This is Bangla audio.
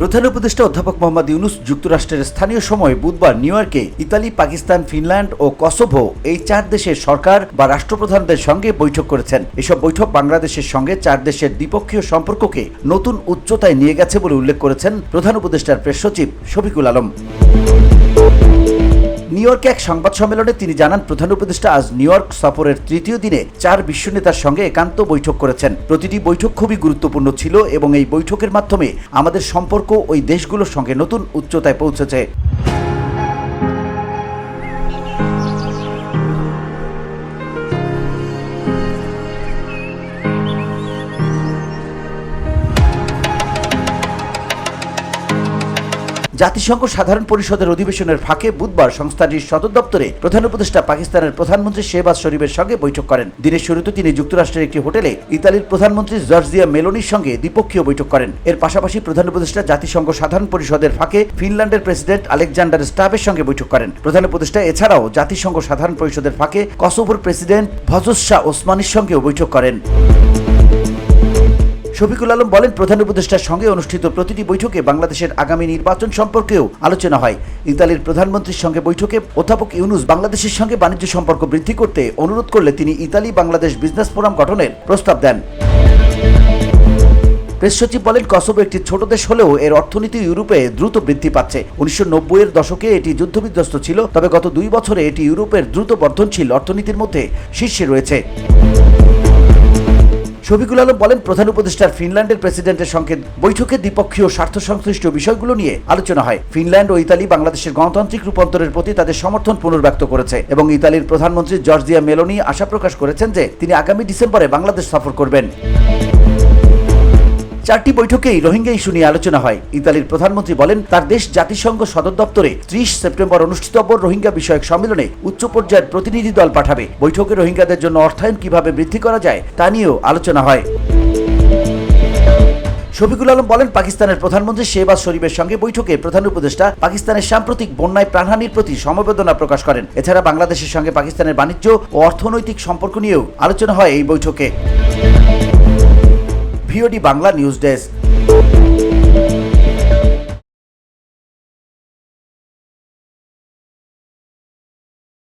প্রধান উপদেষ্টা অধ্যাপক মোহাম্মদ ইউনূস যুক্তরাষ্ট্রের স্থানীয় সময় বুধবার নিউ ইয়র্কে ইতালি, পাকিস্তান, ফিনল্যান্ড ও কসোভো এই 4 দেশের সরকার বা রাষ্ট্রপ্রধানদের সঙ্গে বৈঠক করেছেন। এসব বৈঠক বাংলাদেশের সঙ্গে 4 দেশের দ্বিপক্ষীয় সম্পর্ককে নতুন উচ্চতায় নিয়ে গেছে বলে উল্লেখ করেছেন প্রধান উপদেষ্টার প্রেস সচিব শফিকুল আলম। নিউ ইয়র্কে এক সংবাদ সম্মেলনে তিনি জানান, প্রধান উপদেষ্টা আজ নিউ ইয়র্ক সফরের তৃতীয় দিনে 4 বিশ্ব নেতার সঙ্গে একান্ত বৈঠক করেছেন। প্রতিটি বৈঠক খুবই গুরুত্বপূর্ণ ছিল এবং এই বৈঠকের মাধ্যমে আমাদের সম্পর্ক ওই দেশগুলোর সঙ্গে নতুন উচ্চতায় পৌঁছেছে। জাতিসংঘ সাধারণ পরিষদের অধিবেশনের ফাঁকে বুধবার সংস্থাটির সদর দপ্তরে প্রধান উপদেষ্টা পাকিস্তানের প্রধানমন্ত্রী শেহবাজ শরীফের সঙ্গে বৈঠক করেন। দিনের শুরুতে তিনি যুক্তরাষ্ট্রের একটি হোটেলে ইতালির প্রধানমন্ত্রী জর্জিয়া মেলোনির সঙ্গে দ্বিপক্ষীয় বৈঠক করেন। এর পাশাপাশি প্রধান উপদেষ্টা জাতিসংঘ সাধারণ পরিষদের ফাঁকে ফিনল্যান্ডের প্রেসিডেন্ট আলেকজান্ডার স্টাবের সঙ্গে বৈঠক করেন। প্রধান উপদেষ্টা এছাড়াও জাতিসংঘ সাধারণ পরিষদের ফাঁকে কসোভোর প্রেসিডেন্ট ভজোস ওসমানির সঙ্গেও বৈঠক করেন। শফিকুল আলম বলেন, প্রধান উপদেষ্টার সঙ্গে অনুষ্ঠিত প্রতিটি বৈঠকে বাংলাদেশের আগামী নির্বাচন সম্পর্কেও আলোচনা হয়। ইতালির প্রধানমন্ত্রীর সঙ্গে বৈঠকে অধ্যাপক ইউনূস বাংলাদেশের সঙ্গে বাণিজ্য সম্পর্ক বৃদ্ধি করতে অনুরোধ করলে তিনি ইতালি বাংলাদেশ বিজনেস ফোরাম গঠনের প্রস্তাব দেন। প্রেস সচিব বলেন, কসোভো একটি ছোট দেশ হলেও এর অর্থনীতি ইউরোপে দ্রুত বৃদ্ধি পাচ্ছে। 1990-এর দশকে এটি যুদ্ধবিধ্বস্ত ছিল, তবে গত 2 বছরে এটি ইউরোপের দ্রুত বর্ধনশীল অর্থনীতির মধ্যে শীর্ষে রয়েছে। শফিকুল আলম বলেন, প্রধান উপদেষ্টার ফিনল্যান্ডের প্রেসিডেন্টের সঙ্গে বৈঠকে দ্বিপক্ষীয় স্বার্থ সংশ্লিষ্ট বিষয়গুলো নিয়ে আলোচনা হয়। ফিনল্যান্ড ও ইতালি বাংলাদেশের গণতান্ত্রিক রূপান্তরের প্রতি তাদের সমর্থন পুনর্ব্যক্ত করেছে এবং ইতালির প্রধানমন্ত্রী জর্জিয়া মেলোনি আশা প্রকাশ করেছেন যে তিনি আগামী ডিসেম্বরে বাংলাদেশ সফর করবেন। 4টি বৈঠকেই রোহিঙ্গা ইস্যু নিয়ে আলোচনা হয়। ইতালির প্রধানমন্ত্রী বলেন, তার দেশ জাতিসংঘ সদর দপ্তরে 30 সেপ্টেম্বর অনুষ্ঠিতব্য রোহিঙ্গা বিষয়ক সম্মেলনে উচ্চ পর্যায়ের প্রতিনিধি দল পাঠাবে। বৈঠকে রোহিঙ্গাদের জন্য অর্থায়ন কিভাবে বৃদ্ধি করা যায় তা নিয়েও আলোচনা হয়। শফিকুল আলম বলেন, পাকিস্তানের প্রধানমন্ত্রী শেহবাজ শরীফের সঙ্গে বৈঠকে প্রধান উপদেষ্টা পাকিস্তানের সাম্প্রতিক বন্যায় প্রাণহানির প্রতি সমবেদনা প্রকাশ করেন। এছাড়া বাংলাদেশের সঙ্গে পাকিস্তানের বাণিজ্য ও অর্থনৈতিক সম্পর্ক নিয়েও আলোচনা হয় এই বৈঠকে। VOD Bangla news desk.